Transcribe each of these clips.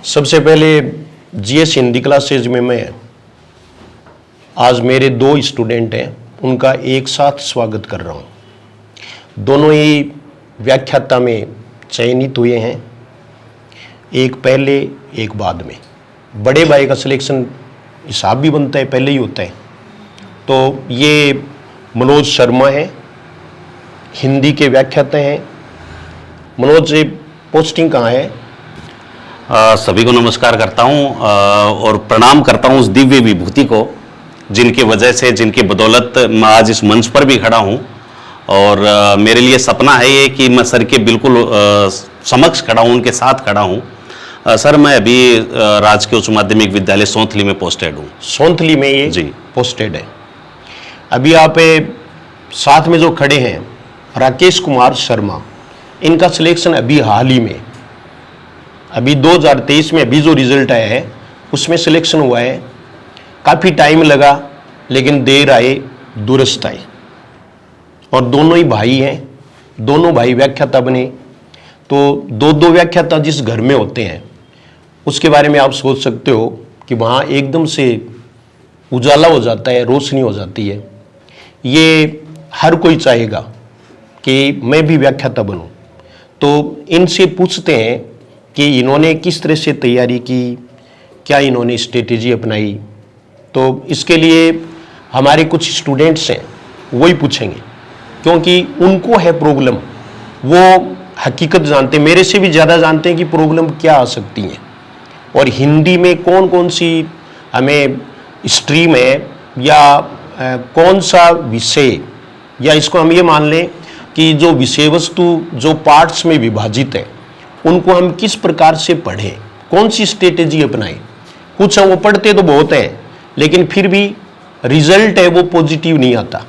सबसे पहले GS Hindi classes में मैं आज मेरे 2 स्टूडेंट हैं, उनका एक साथ स्वागत कर रहा हूं। दोनों ही व्याख्याता में चयनित हुए हैं, एक पहले एक बाद में। बड़े भाई का सिलेक्शन हिसाब भी बनता है, पहले ही होता है। तो ये मनोज शर्मा हैं, हिंदी के व्याख्याता हैं। मनोज जी, पोस्टिंग कहाँ है? सभी को नमस्कार करता हूं और प्रणाम करता हूं उस दिव्य विभूति को जिनकी वजह से, जिनकी बदौलत मैं आज इस मंच पर भी खड़ा हूं। और मेरे लिए सपना है ये कि मैं सर के बिल्कुल समक्ष खड़ा हूं, उनके साथ खड़ा हूं। सर, मैं अभी राजकीय उच्च माध्यमिक विद्यालय सोंथली में पोस्टेड हूँ। सोंथली में ये जी पोस्टेड है। अभी आप साथ में जो खड़े हैं राकेश कुमार शर्मा, इनका सिलेक्शन अभी हाल ही में, अभी 2023 में अभी जो रिजल्ट आया है उसमें सिलेक्शन हुआ है। काफ़ी टाइम लगा लेकिन देर आए दुरुस्त आए। और दोनों ही भाई हैं, दोनों भाई व्याख्याता बने। तो 2 व्याख्याता जिस घर में होते हैं उसके बारे में आप सोच सकते हो कि वहाँ एकदम से उजाला हो जाता है, रोशनी हो जाती है। ये हर कोई चाहेगा कि मैं भी व्याख्याता बनूं। तो इनसे पूछते हैं कि इन्होंने किस तरह से तैयारी की, क्या इन्होंने स्ट्रेटेजी अपनाई। तो इसके लिए हमारे कुछ स्टूडेंट्स हैं, वही पूछेंगे, क्योंकि उनको है प्रॉब्लम। वो हकीकत जानते हैं, मेरे से भी ज़्यादा जानते हैं कि प्रॉब्लम क्या आ सकती है और हिंदी में कौन कौन सी हमें स्ट्रीम है या कौन सा विषय, या इसको हम ये मान लें कि जो विषय वस्तु जो पार्ट्स में विभाजित है उनको हम किस प्रकार से पढ़ें, कौन सी स्ट्रेटेजी अपनाएं। कुछ वो पढ़ते तो बहुत हैं लेकिन फिर भी रिजल्ट है वो पॉजिटिव नहीं आता।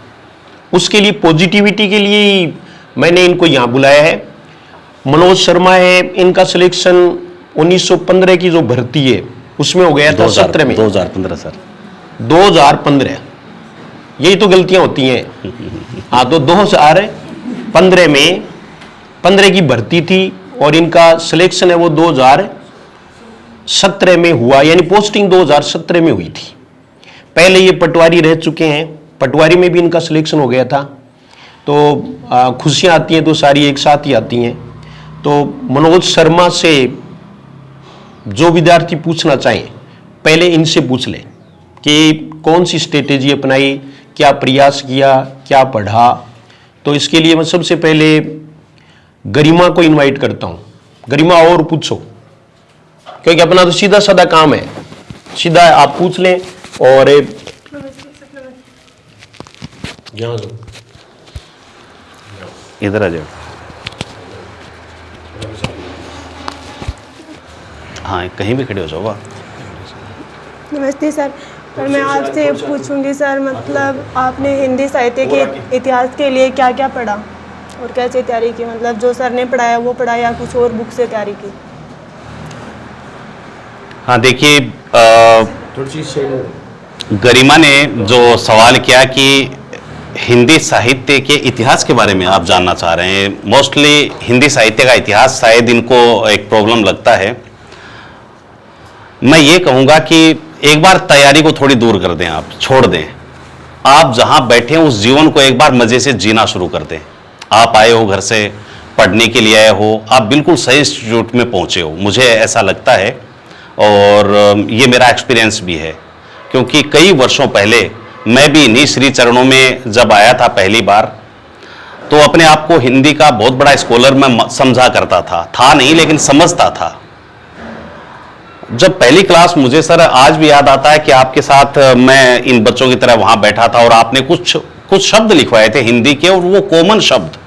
उसके लिए, पॉजिटिविटी के लिए ही मैंने इनको यहाँ बुलाया है। मनोज शर्मा है, इनका सिलेक्शन 1915 की जो भर्ती है उसमें हो गया था, 17 में 2015 सर, 2015। यही तो गलतियां होती हैं। हाँ, तो 2015 में 15 की भर्ती थी और इनका सिलेक्शन है वो 2017 में हुआ, यानी पोस्टिंग 2017 में हुई थी। पहले ये पटवारी रह चुके हैं, पटवारी में भी इनका सिलेक्शन हो गया था। तो खुशियाँ आती हैं तो सारी एक साथ ही आती हैं। तो मनोज शर्मा से जो विद्यार्थी पूछना चाहें पहले इनसे पूछ लें कि कौन सी स्ट्रेटेजी अपनाई, क्या प्रयास किया, क्या पढ़ा। तो इसके लिए मैं सबसे पहले गरिमा को इनवाइट करता हूँ। गरिमा, और पूछो, क्योंकि अपना तो सीधा साधा काम है, सीधा आप पूछ लें। और इधर आ जाओ। हाँ, कहीं भी खड़े हो जाओ। वाह, नमस्ते सर। पर मैं आपसे पूछूंगी सर, मतलब आपने हिंदी साहित्य के इतिहास के लिए क्या क्या पढ़ा और कैसे तैयारी की? मतलब जो सर ने पढ़ाया वो पढ़ा या कुछ और बुक से तैयारी की? हाँ देखिए, गरिमा ने जो सवाल किया कि हिंदी साहित्य के इतिहास के बारे में आप जानना चाह रहे हैं। मोस्टली हिंदी साहित्य का इतिहास शायद इनको एक प्रॉब्लम लगता है। मैं ये कहूँगा कि एक बार तैयारी को थोड़ी दूर कर दें, आप छोड़ दें। आप जहाँ बैठे हैं उस जीवन को एक बार मज़े से जीना शुरू कर दें। आप आए हो, घर से पढ़ने के लिए आए हो, आप बिल्कुल सही इंस्टीट्यूट में पहुँचे हो, मुझे ऐसा लगता है। और ये मेरा एक्सपीरियंस भी है, क्योंकि कई वर्षों पहले मैं भी इन्हीं श्री चरणों में जब आया था पहली बार, तो अपने आप को हिंदी का बहुत बड़ा स्कॉलर मैं समझा करता था नहीं, लेकिन समझता था। जब पहली क्लास, मुझे सर आज भी याद आता है कि आपके साथ मैं इन बच्चों की तरह वहां बैठा था और आपने कुछ शब्द लिखवाए थे हिंदी के, और वो कॉमन शब्द,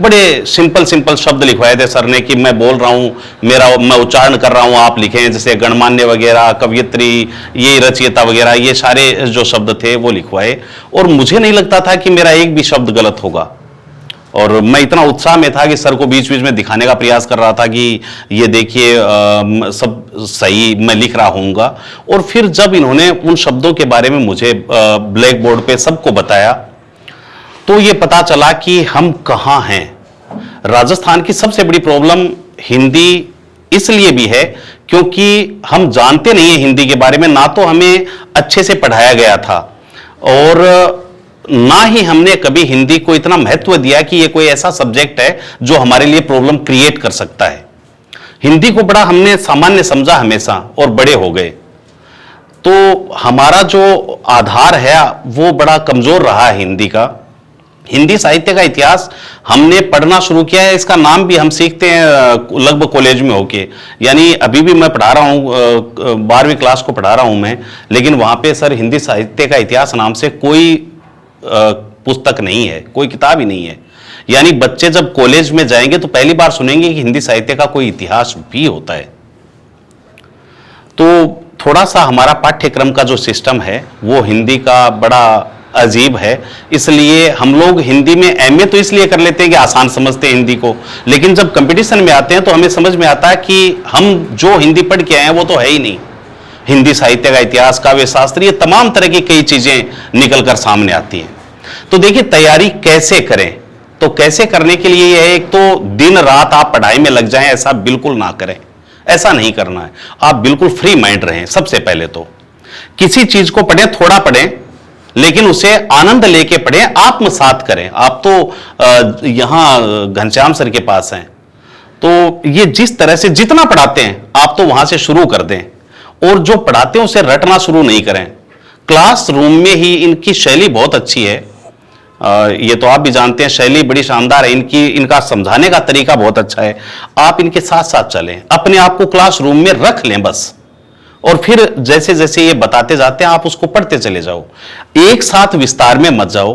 बड़े सिंपल शब्द लिखवाए थे सर ने कि मैं बोल रहा हूँ, मैं उच्चारण कर रहा हूँ, आप लिखें। जैसे गणमान्य वगैरह, कवयित्री, ये रचयिता वगैरह, ये सारे जो शब्द थे वो लिखवाए, और मुझे नहीं लगता था कि मेरा एक भी शब्द गलत होगा। और मैं इतना उत्साह में था कि सर को बीच बीच में दिखाने का प्रयास कर रहा था कि ये देखिए सब सही मैं लिख रहा हूँगा। और फिर जब इन्होंने उन शब्दों के बारे में मुझे ब्लैक बोर्ड पे सबको बताया, तो ये पता चला कि हम कहाँ हैं। राजस्थान की सबसे बड़ी प्रॉब्लम हिंदी इसलिए भी है क्योंकि हम जानते नहीं है हिंदी के बारे में, ना तो हमें अच्छे से पढ़ाया गया था और ना ही हमने कभी हिंदी को इतना महत्व दिया कि ये कोई ऐसा सब्जेक्ट है जो हमारे लिए प्रॉब्लम क्रिएट कर सकता है। हिंदी को बड़ा हमने सामान्य समझा हमेशा और बड़े हो गए, तो हमारा जो आधार है वो बड़ा कमजोर रहा है हिंदी का। हिंदी साहित्य का इतिहास हमने पढ़ना शुरू किया है, इसका नाम भी हम सीखते हैं लगभग कॉलेज में होके, यानी अभी भी मैं पढ़ा रहा हूँ, 12वीं क्लास को पढ़ा रहा हूँ मैं, लेकिन वहाँ पे सर हिंदी साहित्य का इतिहास नाम से कोई पुस्तक नहीं है, कोई किताब ही नहीं है। यानी बच्चे जब कॉलेज में जाएंगे तो पहली बार सुनेंगे कि हिंदी साहित्य का कोई इतिहास भी होता है। तो थोड़ा सा हमारा पाठ्यक्रम का जो सिस्टम है वो हिंदी का बड़ा अजीब है, इसलिए हम लोग हिंदी में एमए तो इसलिए कर लेते हैं कि आसान समझते हैं हिंदी को, लेकिन जब कंपटीशन में आते हैं तो हमें समझ में आता है कि हम जो हिंदी पढ़ के आए हैं वो तो है ही नहीं। हिंदी साहित्य का इतिहास, काव्य शास्त्र, ये तमाम तरह की कई चीजें निकल कर सामने आती हैं। तो देखिए तैयारी कैसे करें, तो कैसे करने के लिए यह है, एक तो दिन रात आप पढ़ाई में लग जाएं, ऐसा बिल्कुल ना करें, ऐसा नहीं करना है। आप बिल्कुल फ्री माइंड रहें। सबसे पहले तो किसी चीज को पढ़ें, थोड़ा पढ़ें, लेकिन उसे आनंद लेके पढ़ें, आत्मसात करें। आप तो यहां घनश्याम सर के पास हैं, तो ये जिस तरह से जितना पढ़ाते हैं आप तो वहां से शुरू कर दें, और जो पढ़ाते हैं उसे रटना शुरू नहीं करें। क्लासरूम में ही इनकी शैली बहुत अच्छी है, ये तो आप भी जानते हैं, शैली बड़ी शानदार है इनकी, इनका समझाने का तरीका बहुत अच्छा है। आप इनके साथ साथ चलें, अपने आप को क्लासरूम में रख लें बस, और फिर जैसे जैसे ये बताते जाते हैं आप उसको पढ़ते चले जाओ। एक साथ विस्तार में मत जाओ,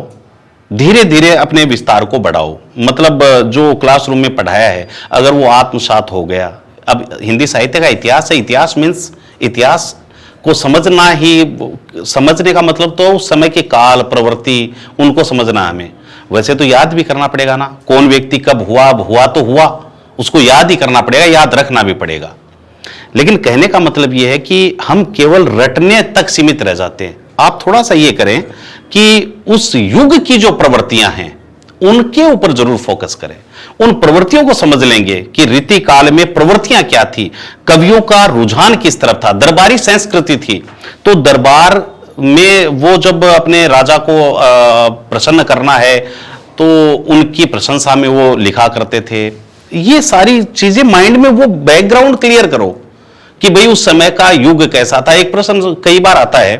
धीरे धीरे अपने विस्तार को बढ़ाओ। मतलब जो क्लासरूम में पढ़ाया है अगर वो आत्मसात हो गया, अब हिंदी साहित्य का इतिहास है, इतिहास मीन्स इतिहास को समझना ही, समझने का मतलब तो उस समय के काल प्रवृत्ति उनको समझना है हमें। वैसे तो याद भी करना पड़ेगा ना, कौन व्यक्ति कब हुआ, अब हुआ तो हुआ, उसको याद ही करना पड़ेगा, याद रखना भी पड़ेगा। लेकिन कहने का मतलब यह है कि हम केवल रटने तक सीमित रह जाते हैं। आप थोड़ा सा ये करें कि उस युग की जो प्रवृत्तियां हैं उनके ऊपर जरूर फोकस करें, उन प्रवृत्तियों को समझ लेंगे कि रीति काल में प्रवृत्तियां क्या थी, कवियों का रुझान किस तरफ था। दरबारी संस्कृति थी, तो दरबार में वो जब अपने राजा को प्रसन्न करना है तो उनकी प्रशंसा में वो लिखा करते थे। ये सारी चीजें माइंड में वो बैकग्राउंड क्लियर करो कि भाई उस समय का युग कैसा था। एक प्रश्न कई बार आता है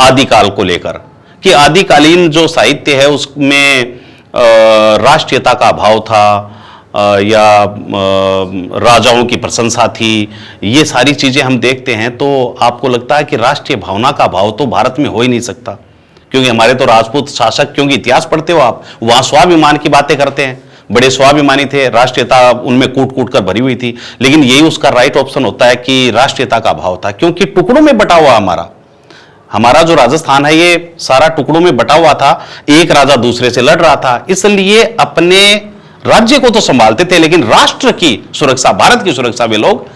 आदिकाल को लेकर कि आदिकालीन जो साहित्य है उसमें राष्ट्रीयता का अभाव था या राजाओं की प्रशंसा थी। ये सारी चीजें हम देखते हैं तो आपको लगता है कि राष्ट्रीय भावना का अभाव तो भारत में हो ही नहीं सकता, क्योंकि हमारे तो राजपूत शासक, क्योंकि इतिहास पढ़ते हो आप, वहां स्वाभिमान की बातें करते हैं, बड़े स्वाभिमानी थे, राष्ट्रीयता उनमें कूट कूट कर भरी हुई थी। लेकिन यही उसका राइट ऑप्शन होता है कि राष्ट्रीयता का अभाव था, क्योंकि टुकड़ों में बटा हुआ हमारा जो राजस्थान है ये सारा टुकड़ों में बटा हुआ था, एक राजा दूसरे से लड़ रहा था, इसलिए अपने राज्य को तो संभालते थे लेकिन राष्ट्र की सुरक्षा, भारत की सुरक्षा वे लोग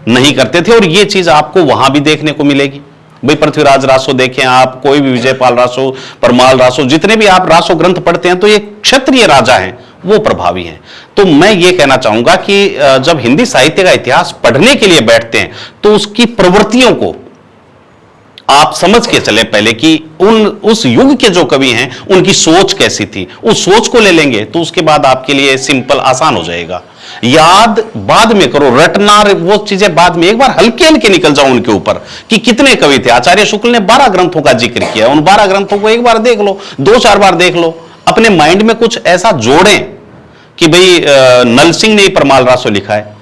नहीं करते थे। और ये चीज आपको वहां भी देखने को मिलेगी। भाई पृथ्वीराज रासो देखें आप, कोई भी विजयपाल रासो, परमाल रासो, जितने भी आप रासो ग्रंथ पढ़ते हैं तो ये क्षत्रिय राजा हैं, वो प्रभावी हैं। तो मैं ये कहना चाहूंगा कि जब हिंदी साहित्य का इतिहास पढ़ने के लिए बैठते हैं तो उसकी प्रवृत्तियों को आप समझ के चले पहले कि उस युग के जो कवि हैं उनकी सोच कैसी थी, उस सोच को ले लेंगे तो उसके बाद आपके लिए सिंपल आसान हो जाएगा। याद बाद में करो, रटना वो चीजें बाद में, एक बार हल्के हल्के निकल जाओ उनके ऊपर कि कितने कवि थे। आचार्य शुक्ल ने 12 ग्रंथों का जिक्र किया, उन 12 ग्रंथों को एक बार देख लो, 2-4 बार देख लो, अपने माइंड में कुछ ऐसा जोड़ें कि भाई नल सिंह ने परमाल रासो लिखा है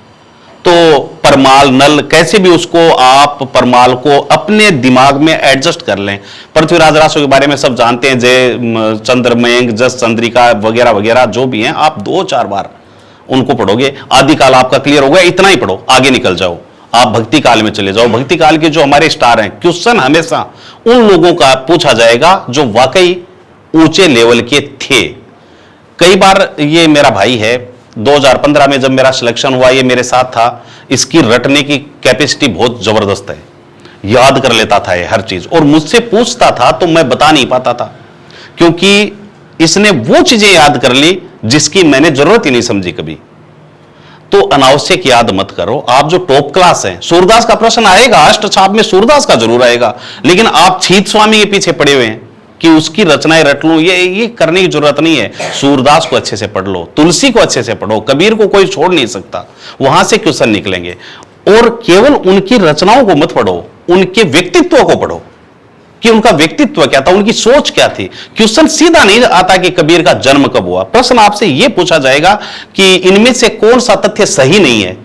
तो परमाल नल कैसे भी उसको आप परमाल को अपने दिमाग में एडजस्ट कर लें। पृथ्वीराज रासो के बारे में सब जानते हैं, जय चंद्रमयंक, जस चंद्रिका वगैरह वगैरह जो भी हैं, आप 2-4 बार उनको पढ़ोगे, आदिकाल आपका क्लियर हो गया। इतना ही पढ़ो, आगे निकल जाओ, आप भक्ति काल में चले जाओ। भक्ति काल के जो हमारे स्टार हैं, क्वेश्चन हमेशा उन लोगों का पूछा जाएगा जो वाकई ऊंचे लेवल के थे। कई बार ये मेरा भाई है, 2015 में जब मेरा सिलेक्शन हुआ, ये मेरे साथ था, इसकी रटने की कैपेसिटी बहुत जबरदस्त है, याद कर लेता था ये हर चीज, और मुझसे पूछता था तो मैं बता नहीं पाता था, क्योंकि इसने वो चीजें याद कर ली जिसकी मैंने जरूरत ही नहीं समझी कभी। तो अनावश्यक याद मत करो। आप जो टॉप क्लास हैं, सूरदास का प्रश्न आएगा, अष्टछाप में सूरदास का जरूर आएगा, लेकिन आप छीत स्वामी के पीछे पड़े हुए हैं कि उसकी रचनाएं रट लूं, ये करने की जरूरत नहीं है। सूरदास को अच्छे से पढ़ लो, तुलसी को अच्छे से पढ़ो, कबीर को कोई छोड़ नहीं सकता, वहां से क्वेश्चन निकलेंगे। और केवल उनकी रचनाओं को मत पढ़ो, उनके व्यक्तित्व को पढ़ो कि उनका व्यक्तित्व क्या था, उनकी सोच क्या थी। क्वेश्चन सीधा नहीं आता कि कबीर का जन्म कब हुआ। प्रश्न आपसे यह पूछा जाएगा कि इनमें से कौन सा तथ्य सही नहीं है,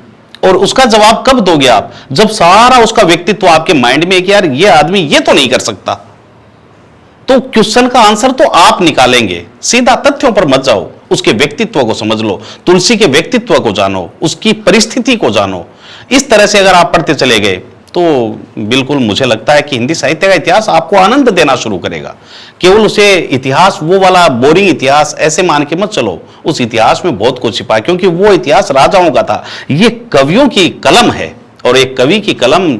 और उसका जवाब कब दोगे आप, जब सारा उसका व्यक्तित्व आपके माइंड में है कि यार ये आदमी ये तो नहीं कर सकता। तो क्वेश्चन का आंसर तो आप निकालेंगे, सीधा तथ्यों पर मत जाओ, उसके व्यक्तित्व को समझ लो, तुलसी के व्यक्तित्व को जानो, उसकी परिस्थिति को जानो। इस तरह से अगर आप पढ़ते चले गए तो बिल्कुल मुझे लगता है कि हिंदी साहित्य का इतिहास आपको आनंद देना शुरू करेगा। केवल उसे इतिहास, वो वाला बोरिंग इतिहास ऐसे मान के मत चलो, उस इतिहास में बहुत कुछ छिपा है, क्योंकि वो इतिहास राजाओं का था। ये कवियों की कलम है, और एक कवि की कलम,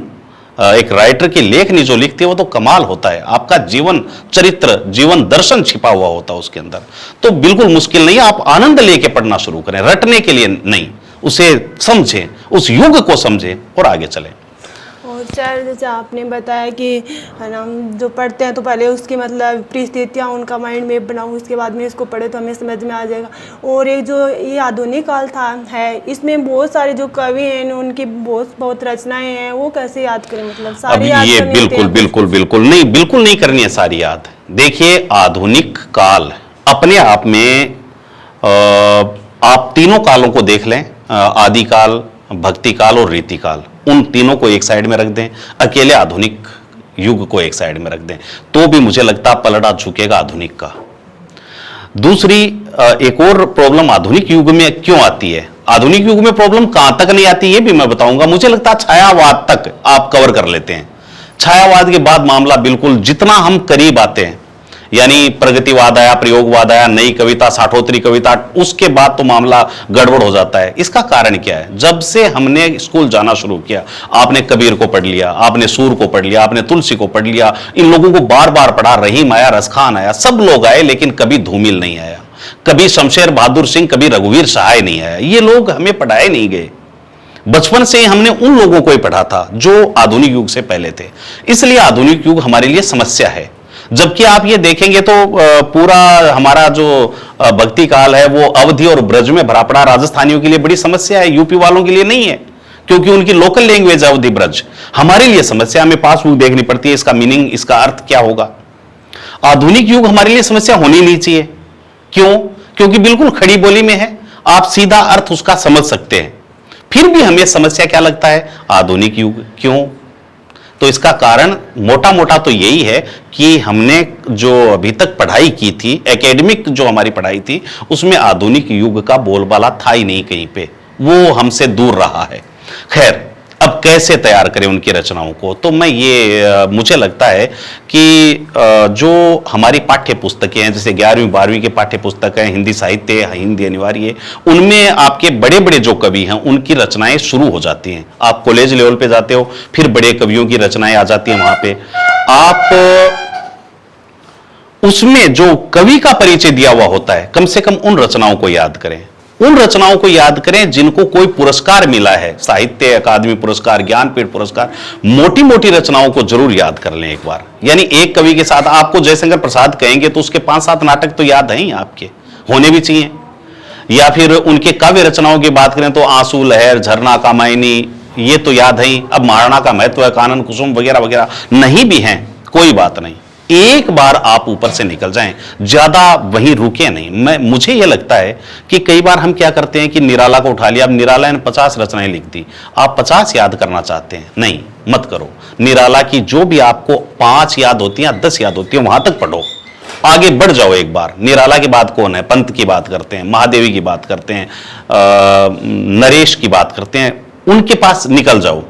एक राइटर की लेखनी जो लिखती है वो तो कमाल होता है। आपका जीवन चरित्र, जीवन दर्शन छिपा हुआ होता है उसके अंदर। तो बिल्कुल मुश्किल नहीं है, आप आनंद लेके पढ़ना शुरू करें, रटने के लिए नहीं, उसे समझें, उस युग को समझें और आगे चलें। और सर जैसे आपने बताया कि है ना, जो पढ़ते हैं तो पहले उसकी मतलब परिस्थितियाँ उनका माइंड में बनाओ, उसके बाद में इसको पढ़े तो हमें समझ में आ जाएगा। और एक जो ये आधुनिक काल था है, इसमें बहुत सारे जो कवि हैं उनकी बहुत रचनाएं हैं, वो कैसे याद करें, मतलब सारी याद ये करनी बिल्कुल होती है। बिल्कुल नहीं करनी है सारी याद। देखिए, आधुनिक काल अपने आप में आप तीनों कालों को देख लें, आदि काल, भक्ति काल और रीति काल, उन तीनों को एक साइड में रख दें, अकेले आधुनिक युग को एक साइड में रख दें, तो भी मुझे लगता है पलड़ा झुकेगा आधुनिक का। दूसरी एक और प्रॉब्लम आधुनिक युग में क्यों आती है, आधुनिक युग में प्रॉब्लम कहां तक नहीं आती ये भी मैं बताऊंगा। मुझे लगता है छायावाद तक आप कवर कर लेते हैं। छायावाद के बाद मामला बिल्कुल जितना हम करीब आते हैं, यानी प्रगतिवाद आया, प्रयोगवाद आया, नई कविता, साठोत्तरी कविता, उसके बाद तो मामला गड़बड़ हो जाता है। इसका कारण क्या है, जब से हमने स्कूल जाना शुरू किया, आपने कबीर को पढ़ लिया, आपने सूर को पढ़ लिया, आपने तुलसी को पढ़ लिया, इन लोगों को बार बार पढ़ा, रहीम आया, रसखान आया, सब लोग आए, लेकिन कभी धूमिल नहीं आया, कभी शमशेर बहादुर सिंह, कभी रघुवीर सहाय नहीं आया। ये लोग हमें पढ़ाए नहीं गए, बचपन से ही हमने उन लोगों को ही पढ़ा था जो आधुनिक युग से पहले थे। इसलिए आधुनिक युग हमारे लिए समस्या है। जबकि आप ये देखेंगे तो पूरा हमारा जो भक्ति काल है वो अवधि और ब्रज में भरा पड़ा, राजस्थानियों के लिए बड़ी समस्या है, यूपी वालों के लिए नहीं है, क्योंकि उनकी लोकल लैंग्वेज है अवधि ब्रज। हमारे लिए समस्या, हमें पासबुक देखनी पड़ती है, इसका मीनिंग, इसका अर्थ क्या होगा। आधुनिक युग हमारे लिए समस्या होनी नहीं चाहिए। क्यों? क्योंकि बिल्कुल खड़ी बोली में है, आप सीधा अर्थ उसका समझ सकते हैं। फिर भी हमें समस्या क्या लगता है, आधुनिक युग क्यों? तो इसका कारण मोटा मोटा तो यही है कि हमने जो अभी तक पढ़ाई की थी, एकेडमिक जो हमारी पढ़ाई थी, उसमें आधुनिक युग का बोलबाला था ही नहीं कहीं पे, वो हमसे दूर रहा है। खैर, अब कैसे तैयार करें उनकी रचनाओं को, तो मैं ये मुझे लगता है कि जो हमारी पाठ्य पुस्तकें हैं, जैसे 11वीं 12वीं के पाठ्य पुस्तक हैं, हिंदी साहित्य, हिंदी अनिवार्य है, उनमें आपके बड़े बड़े जो कवि हैं उनकी रचनाएं शुरू हो जाती हैं। आप कॉलेज लेवल पे जाते हो, फिर बड़े कवियों की रचनाएं आ जाती हैं वहां पे। आप उसमें जो कवि का परिचय दिया हुआ होता है, कम से कम उन रचनाओं को याद करें, उन रचनाओं को याद करें जिनको कोई पुरस्कार मिला है, साहित्य अकादमी पुरस्कार, ज्ञानपीठ पुरस्कार। मोटी मोटी रचनाओं को जरूर याद कर लें एक बार। यानी एक कवि के साथ आपको जयशंकर प्रसाद कहेंगे तो उसके 5-7 नाटक तो याद हैं ही, आपके होने भी चाहिए। या फिर उनके काव्य रचनाओं की बात करें तो आंसू, लहर, झरना, कामायनी, ये तो याद है ही। अब महाराणा का महत्व है, कानन कुसुम वगैरह वगैरह नहीं भी हैं, कोई बात नहीं, एक बार आप ऊपर से निकल जाएं, ज्यादा वहीं रुके नहीं। मुझे यह लगता है कि कई बार हम क्या करते हैं कि निराला को उठा लिया, अब निराला ने 50 रचनाएं लिख दी, आप 50 याद करना चाहते हैं, नहीं, मत करो। निराला की जो भी आपको 5 याद होती हैं, 10 याद होती हैं, वहां तक पढ़ो, आगे बढ़ जाओ एक बार। निराला के बाद कौन है, पंत की बात करते हैं, महादेवी की बात करते हैं, नरेश की बात करते हैं, उनके पास निकल जाओ।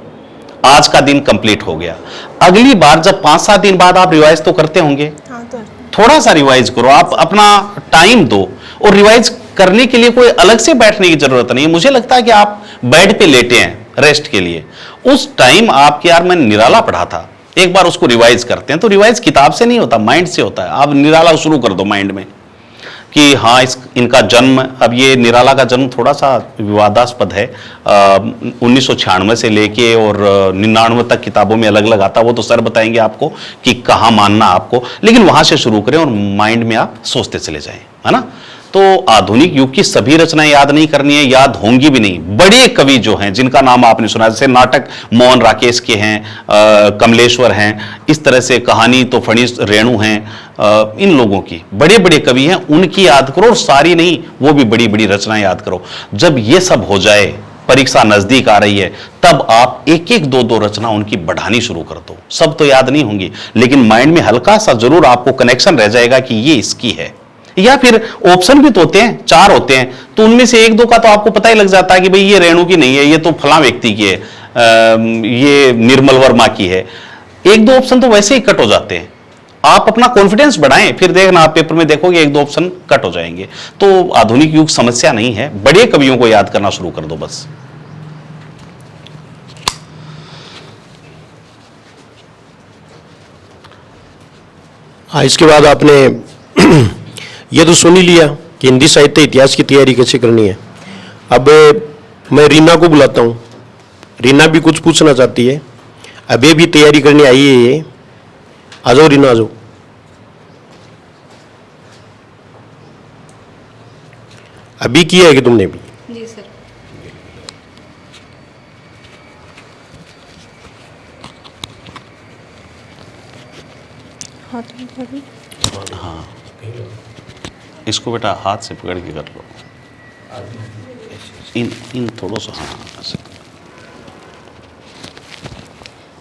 आज का दिन कंप्लीट हो गया। अगली बार जब 5-7 दिन बाद आप रिवाइज तो करते होंगे, हाँ, तो थोड़ा सा रिवाइज करो, आप अपना टाइम दो। और रिवाइज करने के लिए कोई अलग से बैठने की जरूरत नहीं है। मुझे लगता है कि आप बेड पे लेटे हैं रेस्ट के लिए, उस टाइम आपके यार मैंने निराला पढ़ा था, एक बार उसको रिवाइज करते हैं। तो रिवाइज किताब से नहीं होता, माइंड से होता है। आप निराला शुरू कर दो माइंड में, कि हाँ इनका जन्म, अब ये निराला का जन्म थोड़ा सा विवादास्पद है, 1996 से लेके और 99 तक किताबों में अलग अलग आता, वो तो सर बताएंगे आपको कि कहाँ मानना आपको, लेकिन वहां से शुरू करें और माइंड में आप सोचते चले जाएं, है ना। तो आधुनिक युग की सभी रचनाएं याद नहीं करनी है, याद होंगी भी नहीं। बड़े कवि जो हैं जिनका नाम आपने सुना, जैसे नाटक मोहन राकेश के हैं, कमलेश्वर हैं, इस तरह से कहानी तो फणीस रेणु हैं, इन लोगों की बड़े बड़े कवि हैं, उनकी याद करो, और सारी नहीं वो भी बड़ी बड़ी रचनाएं याद करो। जब ये सब हो जाए, परीक्षा नजदीक आ रही है, तब आप एक एक दो दो रचना उनकी बढ़ानी शुरू कर दो। सब तो याद नहीं होंगी, लेकिन माइंड में हल्का सा जरूर आपको कनेक्शन रह जाएगा कि ये इसकी है। या फिर ऑप्शन भी तो होते हैं, 4 होते हैं, तो उनमें से 1-2 का तो आपको पता ही लग जाता है कि भाई ये रेणु की नहीं है, ये तो फलां व्यक्ति की है, ये निर्मल वर्मा की है। 1-2 ऑप्शन तो वैसे ही कट हो जाते हैं। आप अपना कॉन्फिडेंस बढ़ाएं, फिर देखना आप पेपर में देखोगे 1-2 ऑप्शन कट हो जाएंगे। तो आधुनिक युग समस्या नहीं है, बड़े कवियों को याद करना शुरू कर दो बस। इसके बाद आपने ये तो सुन ही लिया कि हिंदी साहित्य इतिहास की तैयारी कैसे करनी है। अब मैं रीना को बुलाता हूँ, रीना भी कुछ पूछना चाहती है। अब ये भी तैयारी करने आई है, ये आ जाओ रीना, आ जाओ। अभी किया है कि तुमने भी? जी सर। हाँ, इसको बेटा हाथ से पकड़ के कर लो, इन थोड़ा सा। हाँ,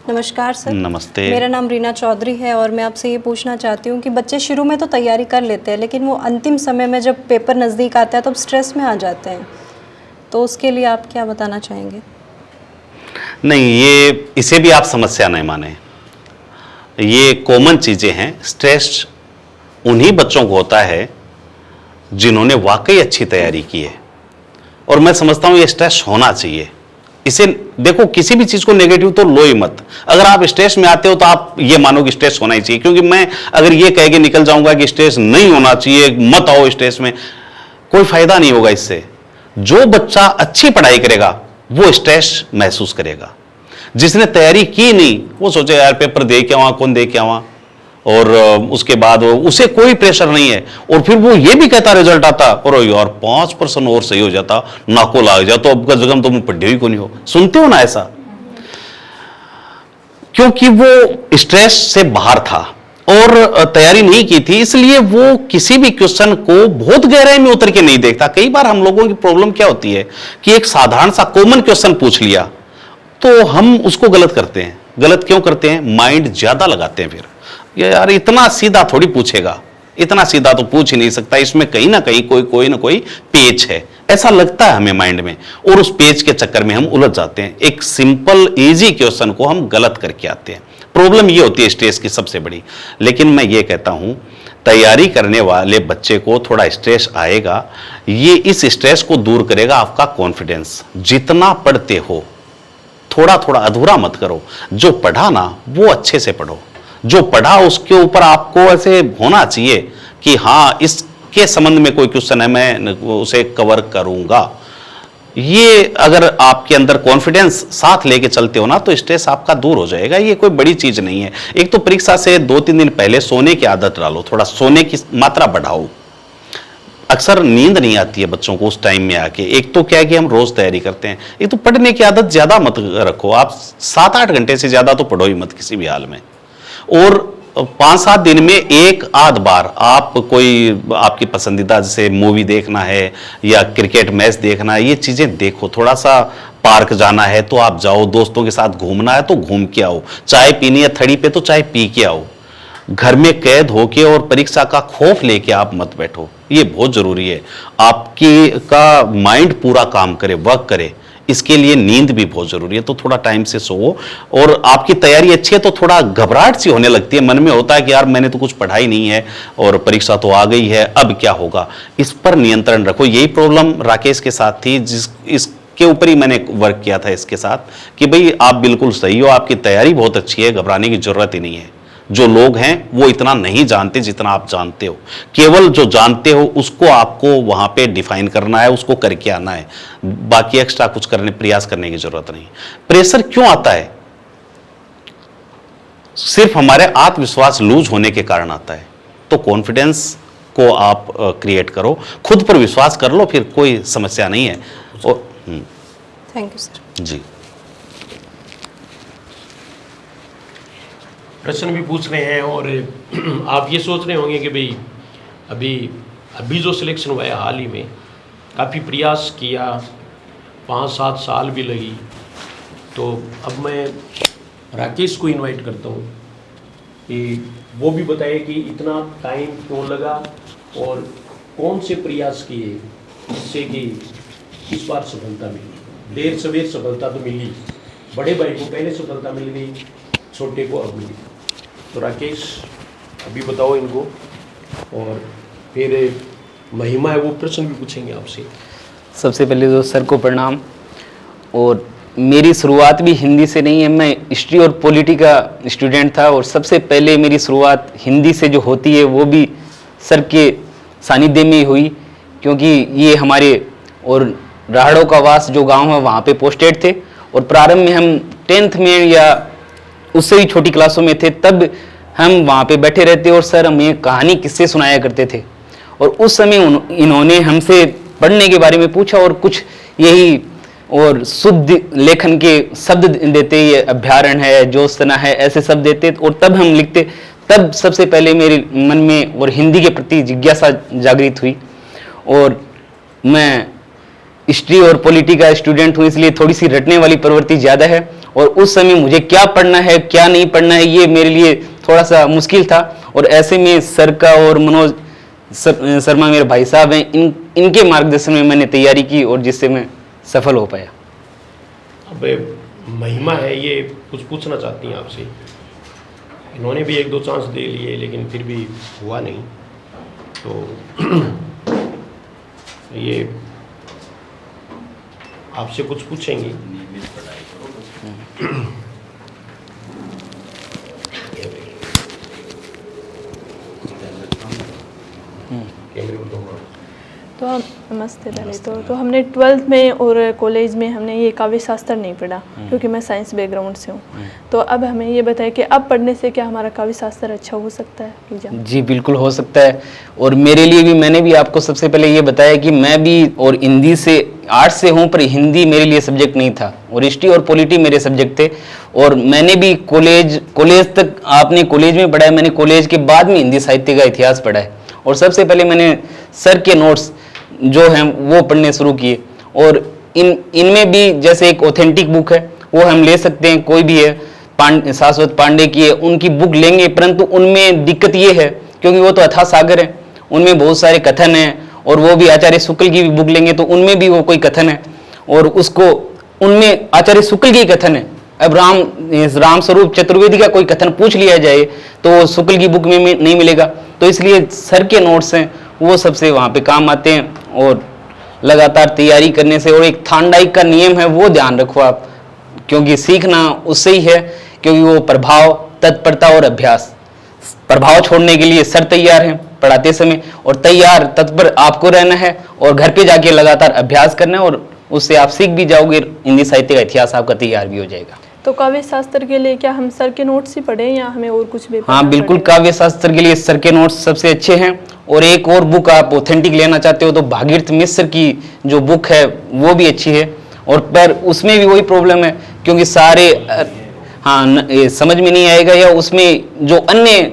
नमस्कार सर। नमस्ते। मेरा नाम रीना चौधरी है और मैं आपसे ये पूछना चाहती हूँ कि बच्चे शुरू में तो तैयारी कर लेते हैं, लेकिन वो अंतिम समय में जब पेपर नज़दीक आता है तो स्ट्रेस में आ जाते हैं, तो उसके लिए आप क्या बताना चाहेंगे? नहीं, ये इसे भी आप समस्या नहीं माने, ये कॉमन चीज़ें हैं। स्ट्रेस उन्हीं बच्चों को होता है जिन्होंने वाकई अच्छी तैयारी की है, और मैं समझता हूँ ये स्ट्रेस होना चाहिए। इसे देखो, किसी भी चीज़ को नेगेटिव तो लो ही मत। अगर आप स्ट्रेस में आते हो तो आप ये मानो कि स्ट्रेस होना ही चाहिए, क्योंकि मैं अगर ये कह के निकल जाऊंगा कि स्ट्रेस नहीं होना चाहिए, मत आओ स्ट्रेस में, कोई फायदा नहीं होगा इससे। जो बच्चा अच्छी पढ़ाई करेगा वो स्ट्रेस महसूस करेगा। जिसने तैयारी की नहीं वो सोचे यार पेपर दे के आवा, कौन दे के आवा, और उसके बाद उसे कोई प्रेशर नहीं है, और फिर वो ये भी कहता रिजल्ट आता और यार 5% और सही हो जाता, नाको लाग जाता, तो अब का जगह तुम पढ़े ही को नहीं हो। सुनते हो ना ऐसा? क्योंकि वो स्ट्रेस से बाहर था और तैयारी नहीं की थी, इसलिए वो किसी भी क्वेश्चन को बहुत गहराई में उतर के नहीं देखता। कई बार हम लोगों की प्रॉब्लम क्या होती है कि एक साधारण सा कॉमन क्वेश्चन पूछ लिया तो हम उसको गलत करते हैं। गलत क्यों करते हैं? माइंड ज्यादा लगाते हैं। फिर ये यार इतना सीधा थोड़ी पूछेगा, इतना सीधा तो पूछ ही नहीं सकता, इसमें कहीं ना कहीं कोई ना कोई पेच है, ऐसा लगता है हमें माइंड में, और उस पेच के चक्कर में हम उलझ जाते हैं। एक सिंपल इजी क्वेश्चन को हम गलत करके आते हैं। प्रॉब्लम ये होती है स्ट्रेस की सबसे बड़ी। लेकिन मैं ये कहता हूं, तैयारी करने वाले बच्चे को थोड़ा स्ट्रेस आएगा, ये इस स्ट्रेस को दूर करेगा आपका कॉन्फिडेंस। जितना पढ़ते हो थोड़ा थोड़ा अधूरा मत करो। जो पढ़ा ना वो अच्छे से पढ़ो, जो पढ़ा उसके ऊपर आपको ऐसे होना चाहिए कि हाँ इसके संबंध में कोई क्वेश्चन है, मैं उसे कवर करूंगा। ये अगर आपके अंदर कॉन्फिडेंस साथ लेके चलते हो ना तो स्ट्रेस आपका दूर हो जाएगा। ये कोई बड़ी चीज नहीं है। एक तो परीक्षा से 2-3 दिन पहले सोने की आदत डालो, थोड़ा सोने की मात्रा बढ़ाओ। अक्सर नींद नहीं आती है बच्चों को उस टाइम में आके। एक तो क्या है कि हम रोज तैयारी करते हैं, एक तो पढ़ने की आदत ज्यादा मत रखो। आप 7-8 घंटे से ज्यादा तो पढ़ो ही मत किसी भी हाल में। और 5-7 दिन में एक आध बार आप कोई आपकी पसंदीदा जैसे मूवी देखना है या क्रिकेट मैच देखना है, ये चीजें देखो। थोड़ा सा पार्क जाना है तो आप जाओ, दोस्तों के साथ घूमना है तो घूम के आओ, चाय पीनी है थड़ी पे तो चाय पी के आओ। घर में कैद होके और परीक्षा का खौफ लेके आप मत बैठो, ये बहुत जरूरी है। आपकी का माइंड पूरा काम करे, वर्क करे, इसके लिए नींद भी बहुत जरूरी है। तो थोड़ा टाइम से सोओ। और आपकी तैयारी अच्छी है तो थोड़ा घबराहट सी होने लगती है, मन में होता है कि यार मैंने तो कुछ पढ़ाई नहीं है और परीक्षा तो आ गई है, अब क्या होगा। इस पर नियंत्रण रखो। यही प्रॉब्लम राकेश के साथ थी, इसके ऊपर ही मैंने वर्क किया था इसके साथ कि भाई आप बिल्कुल सही हो, आपकी तैयारी बहुत अच्छी है, घबराने की जरूरत ही नहीं है। जो लोग हैं वो इतना नहीं जानते जितना आप जानते हो। केवल जो जानते हो उसको आपको वहां पे डिफाइन करना है, उसको करके आना है, बाकी एक्स्ट्रा कुछ प्रयास करने की जरूरत नहीं। प्रेशर क्यों आता है? सिर्फ हमारे आत्मविश्वास लूज होने के कारण आता है। तो कॉन्फिडेंस को आप क्रिएट करो, खुद पर विश्वास कर लो, फिर कोई समस्या नहीं है। और थैंक यू सर। जी, प्रश्न भी पूछ रहे हैं और आप ये सोच रहे होंगे कि भाई अभी जो सिलेक्शन हुआ है हाल ही में, काफ़ी प्रयास किया, 5-7 साल भी लगी, तो अब मैं राकेश को इनवाइट करता हूँ कि वो भी बताए कि इतना टाइम क्यों लगा और कौन से प्रयास किए जिससे कि इस बार सफलता मिली। देर सवेर सफलता तो मिली, बड़े भाई को पहले सफलता मिल गई, छोटे को अब मिली। तो राकेश अभी बताओ इनको, और फिर महिमा है वो प्रश्न भी पूछेंगे आपसे। सबसे पहले तो सर को प्रणाम। और मेरी शुरुआत भी हिंदी से नहीं है, मैं हिस्ट्री और पॉलिटी का स्टूडेंट था और सबसे पहले मेरी शुरुआत हिंदी से जो होती है वो भी सर के सानिध्य में ही हुई, क्योंकि ये हमारे और राहड़ों का वास जो गांव है वहाँ पे पोस्टेड थे और प्रारंभ में हम 10th में या उससे भी छोटी क्लासों में थे, तब हम वहाँ पे बैठे रहते और सर हमें कहानी किस्से सुनाया करते थे। और उस समय इन्होंने हमसे पढ़ने के बारे में पूछा और कुछ यही और शुद्ध लेखन के शब्द देते, ये अभ्यारण है, ज्योत्सना है, ऐसे शब्द देते और तब हम लिखते। तब सबसे पहले मेरे मन में और हिंदी के प्रति जिज्ञासा जागृत हुई। और मैं हिस्ट्री और पॉलिटी का स्टूडेंट हूँ, इसलिए थोड़ी सी रटने वाली प्रवृत्ति ज़्यादा है और उस समय मुझे क्या पढ़ना है क्या नहीं पढ़ना है ये मेरे लिए थोड़ा सा मुश्किल था। और ऐसे में सर का और मनोज शर्मा मेरे भाई साहब हैं, इनके मार्गदर्शन में मैंने तैयारी की और जिससे मैं सफल हो पाया। अब महिमा है ये कुछ पूछना चाहती हैं आपसे। इन्होंने भी 1-2 चांस दे लिए लेकिन फिर भी हुआ नहीं, तो ये आपसे कुछ पूछेंगी। तो हम नमस्ते पहले तो हमने 12th में और कॉलेज में हमने ये काव्य शास्त्र नहीं पढ़ा, क्योंकि मैं साइंस बैकग्राउंड से हूँ। तो अब हमें ये बताएं कि अब पढ़ने से क्या हमारा काव्य शास्त्र अच्छा हो सकता है एग्जाम? जी बिल्कुल हो सकता है। और मेरे लिए भी, मैंने भी आपको सबसे पहले ये बताया कि मैं भी और हिंदी से आर्ट्स से हूँ, पर हिंदी मेरे लिए सब्जेक्ट नहीं था और हिस्ट्री और पॉलिटी मेरे सब्जेक्ट थे। और मैंने भी कॉलेज तक, आपने कॉलेज में पढ़ा है, मैंने कॉलेज के बाद में हिंदी साहित्य का इतिहास पढ़ा है। और सबसे पहले मैंने सर के नोट्स जो हैं वो पढ़ने शुरू किए और इनमें भी जैसे एक ऑथेंटिक बुक है वो हम ले सकते हैं, कोई भी है, शाश्वत पांडे की है, उनकी बुक लेंगे, परंतु उनमें दिक्कत ये है क्योंकि वो तो अथाह सागर है, उनमें बहुत सारे कथन हैं। और वो भी आचार्य शुक्ल की भी बुक लेंगे तो उनमें भी वो कोई कथन है और उसको उनमें आचार्य शुक्ल की कथन है। अब राम स्वरूप चतुर्वेदी का कोई कथन पूछ लिया जाए तो शुक्ल की बुक में नहीं मिलेगा। तो इसलिए सर के नोट्स हैं वो सबसे वहाँ पे काम आते हैं। और लगातार तैयारी करने से, और एक थांडाइक का नियम है वो ध्यान रखो आप, क्योंकि सीखना उससे ही है, क्योंकि वो प्रभाव, तत्परता और अभ्यास। प्रभाव छोड़ने के लिए सर तैयार हैं पढ़ाते समय और तैयार तत्पर आपको रहना है और घर पे जाके लगातार अभ्यास करना है और उससे आप सीख भी जाओगे, हिंदी साहित्य का इतिहास आपका तैयार भी हो जाएगा। तो काव्य शास्त्र के लिए क्या हम सर के नोट्स ही पढ़ें या हमें और कुछ भी? हाँ बिल्कुल, काव्य शास्त्र के लिए सर के नोट्स सबसे अच्छे हैं। और एक और बुक आप ऑथेंटिक लेना चाहते हो तो भागीरथ मिश्र की जो बुक है वो भी अच्छी है। और पर उसमें भी वही प्रॉब्लम है क्योंकि सारे ये समझ में नहीं आएगा या उसमें जो अन्य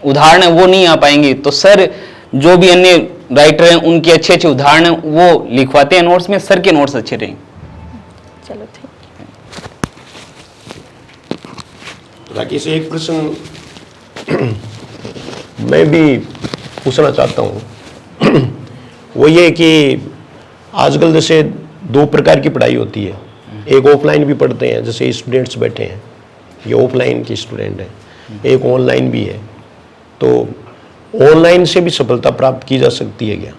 उदाहरण है वो नहीं आ पाएंगे। तो सर जो भी अन्य राइटर हैं उनके अच्छे अच्छे उदाहरण हैं वो लिखवाते हैं नोट्स में, सर के नोट्स अच्छे रहेंगे। चलो ठीक। राकेश, एक प्रश्न मैं भी पूछना चाहता हूँ। वो ये कि आजकल जैसे 2 प्रकार की पढ़ाई होती है, एक ऑफलाइन भी पढ़ते हैं, जैसे स्टूडेंट्स बैठे हैं ये ऑफलाइन के स्टूडेंट हैं, एक ऑनलाइन भी है। तो ऑनलाइन से भी सफलता प्राप्त की जा सकती है क्या?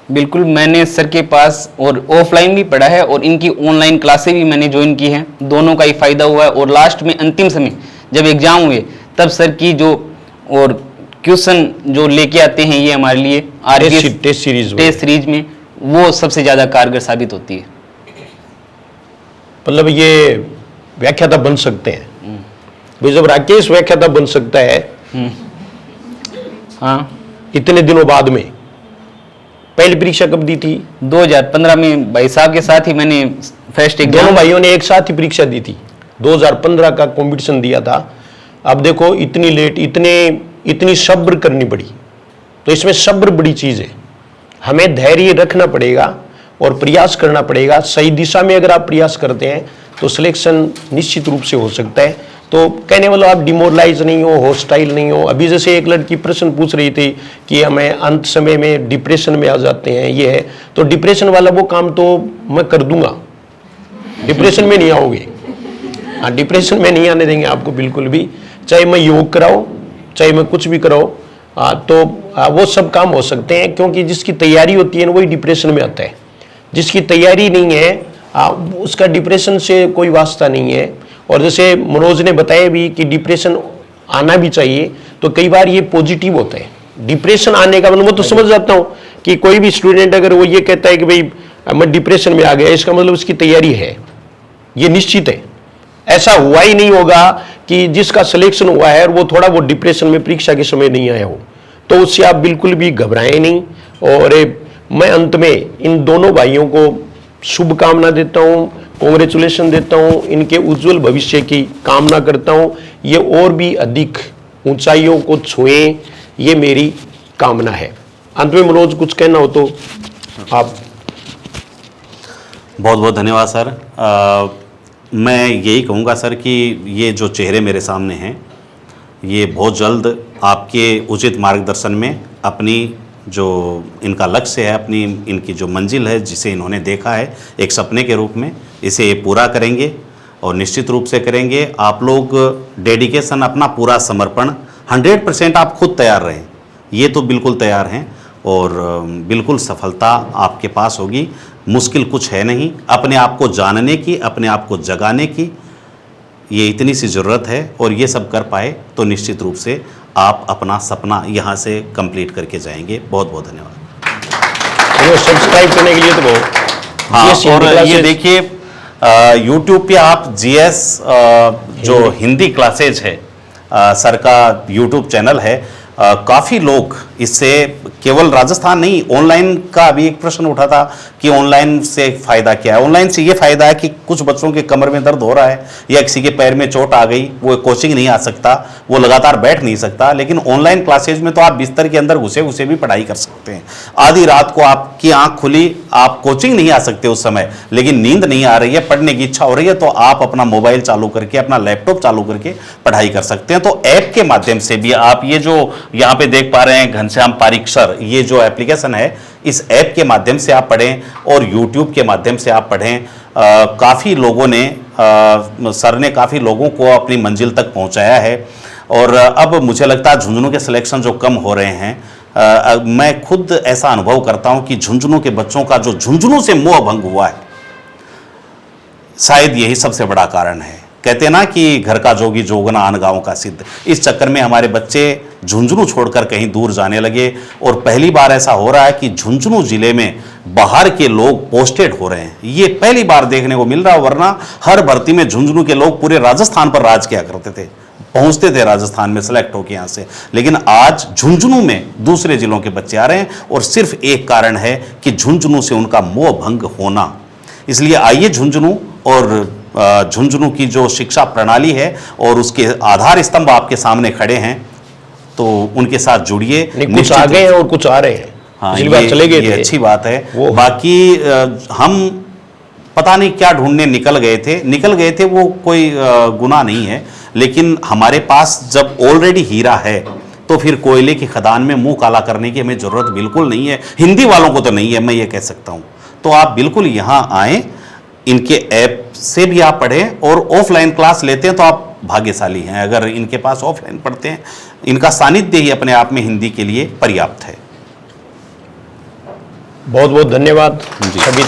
बिल्कुल, मैंने सर के पास और ऑफलाइन भी पढ़ा है और इनकी ऑनलाइन क्लासें भी मैंने ज्वाइन की हैं, दोनों का ही फायदा हुआ है। और लास्ट में अंतिम समय जब एग्जाम हुए तब सर की जो और क्वेश्चन जो लेके आते हैं ये हमारे लिए टेस्ट सीरीज टेस्ट सीरीज में वो सबसे ज़्यादा कारगर साबित होती है। मतलब ये व्याख्याता बन सकते हैं भाई, जब राकेश व्याख्याता बन सकता है हाँ, इतने दिनों बाद में। पहली परीक्षा कब दी थी? 2015 में भाई साहब के साथ ही मैंने फर्स्ट दोनों एग्जाम भाइयों ने एक साथ ही परीक्षा दी थी, 2015 का कंपटीशन दिया था। अब देखो इतनी लेट, इतनी सब्र करनी पड़ी, तो इसमें सब्र बड़ी चीज है। हमें धैर्य रखना पड़ेगा और प्रयास करना पड़ेगा। सही दिशा में अगर आप प्रयास करते हैं तो सिलेक्शन निश्चित रूप से हो सकता है। तो कहने वाला आप डिमोरलाइज नहीं हो, हॉस्टाइल नहीं हो। अभी जैसे एक लड़की प्रश्न पूछ रही थी कि हमें अंत समय में डिप्रेशन में आ जाते हैं, ये है, तो डिप्रेशन वाला वो काम तो मैं कर दूंगा, डिप्रेशन में नहीं आओगे। हाँ, डिप्रेशन में नहीं आने देंगे आपको बिल्कुल भी, चाहे मैं योग कराओ, चाहे मैं कुछ भी कराओ। तो वो सब काम हो सकते हैं, क्योंकि जिसकी तैयारी होती है ना वही डिप्रेशन में आता है। जिसकी तैयारी नहीं है उसका डिप्रेशन से कोई वास्ता नहीं है। और जैसे मनोज ने बताया भी कि डिप्रेशन आना भी चाहिए, तो कई बार ये पॉजिटिव होता है। डिप्रेशन आने का मतलब, मैं तो समझ जाता हूँ कि कोई भी स्टूडेंट अगर वो ये कहता है कि भाई मैं डिप्रेशन में आ गया, इसका मतलब उसकी तैयारी है, ये निश्चित है। ऐसा हुआ ही नहीं होगा कि जिसका सिलेक्शन हुआ है और वो थोड़ा वो डिप्रेशन में परीक्षा के समय नहीं आया हो, तो उससे आप बिल्कुल भी घबराएं नहीं। और मैं अंत में इन दोनों भाइयों को शुभकामना देता हूँ, कांग्रेचुलेशन देता हूँ, इनके उज्जवल भविष्य की कामना करता हूँ। ये और भी अधिक ऊंचाइयों को छुएं, ये मेरी कामना है। अंत में मनोज कुछ कहना हो तो आप। बहुत बहुत धन्यवाद सर। मैं यही कहूँगा सर कि ये जो चेहरे मेरे सामने हैं, ये बहुत जल्द आपके उचित मार्गदर्शन में अपनी जो इनका लक्ष्य है, अपनी इनकी जो मंजिल है, जिसे इन्होंने देखा है एक सपने के रूप में, इसे ये पूरा करेंगे और निश्चित रूप से करेंगे। आप लोग डेडिकेशन, अपना पूरा समर्पण 100% आप खुद तैयार रहें, ये तो बिल्कुल तैयार हैं और बिल्कुल सफलता आपके पास होगी। मुश्किल कुछ है नहीं, अपने आप को जानने की, अपने आप को जगाने की ये इतनी सी ज़रूरत है। और ये सब कर पाए तो निश्चित रूप से आप अपना सपना यहाँ से कंप्लीट करके जाएंगे। बहुत बहुत धन्यवाद। सब्सक्राइब करने के लिए तो बहुत। हाँ, और ये देखिए YouTube पे आप GS जो हिंदी क्लासेज है, सर का YouTube चैनल है, काफ़ी लोग इससे केवल राजस्थान नहीं, ऑनलाइन का भी एक प्रश्न उठा था कि ऑनलाइन से फ़ायदा क्या है। ऑनलाइन से ये फ़ायदा है कि कुछ बच्चों के कमर में दर्द हो रहा है या किसी के पैर में चोट आ गई, वो कोचिंग नहीं आ सकता, वो लगातार बैठ नहीं सकता, लेकिन ऑनलाइन क्लासेज में तो आप बिस्तर के अंदर घुसे घुसे भी पढ़ाई कर सकते हैं। आधी रात को आपकी आंख खुली, आप कोचिंग नहीं आ सकते उस समय, लेकिन नींद नहीं आ रही है, पढ़ने की इच्छा हो रही है, तो आप अपना मोबाइल चालू करके, अपना लैपटॉप चालू करके पढ़ाई कर सकते हैं। तो ऐप के माध्यम से भी आप ये जो यहाँ पे देख पा रहे हैं घनश्याम पारिक सर, ये जो एप्लीकेशन है, इस ऐप के माध्यम से आप पढ़ें और YouTube के माध्यम से आप पढ़ें। काफ़ी लोगों ने, सर ने काफ़ी लोगों को अपनी मंजिल तक पहुंचाया है। और अब मुझे लगता है झुंझुनू के सिलेक्शन जो कम हो रहे हैं, मैं खुद ऐसा अनुभव करता हूं कि झुंझुनू के बच्चों का जो झुंझुनू से मोह भंग हुआ है, शायद यही सबसे बड़ा कारण है। कहते हैं ना कि घर का जोगी जोगना आन गाँव का सिद्ध। इस चक्कर में हमारे बच्चे झुंझुनू छोड़कर कहीं दूर जाने लगे और पहली बार ऐसा हो रहा है कि झुंझुनू जिले में बाहर के लोग पोस्टेड हो रहे हैं। ये पहली बार देखने को मिल रहा है, वरना हर भर्ती में झुंझुनू के लोग पूरे राजस्थान पर राज किया करते थे, पहुंचते थे राजस्थान में सेलेक्ट होकर यहाँ से। लेकिन आज झुंझुनू में दूसरे जिलों के बच्चे आ रहे हैं और सिर्फ एक कारण है कि झुंझुनू से उनका मोह भंग होना। इसलिए आइए झुंझुनू और झुंझुनू की जो शिक्षा प्रणाली है और उसके आधार स्तंभ आपके सामने खड़े हैं, तो उनके साथ जुड़िए। कुछ आ गए हैं और कुछ आ रहे हैं। हाँ, ये चले गए ये थे, अच्छी बात है। वो बाकी हम पता नहीं क्या ढूंढने निकल गए थे, वो कोई गुनाह नहीं है। लेकिन हमारे पास जब ऑलरेडी हीरा है तो फिर कोयले की खदान में मुंह काला करने की हमें जरूरत बिल्कुल नहीं है। हिंदी वालों को तो नहीं है, मैं ये कह सकता हूँ। तो आप बिल्कुल यहाँ आएँ, इनके ऐप से भी आप पढ़ें और ऑफलाइन क्लास लेते हैं तो आप भाग्यशाली हैं। अगर इनके पास ऑफलाइन पढ़ते हैं, इनका सानिध्य ही अपने आप में हिंदी के लिए पर्याप्त है। बहुत बहुत धन्यवाद सभी,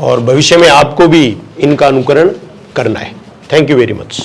और भविष्य में आपको भी इनका अनुकरण करना है। Thank you very much.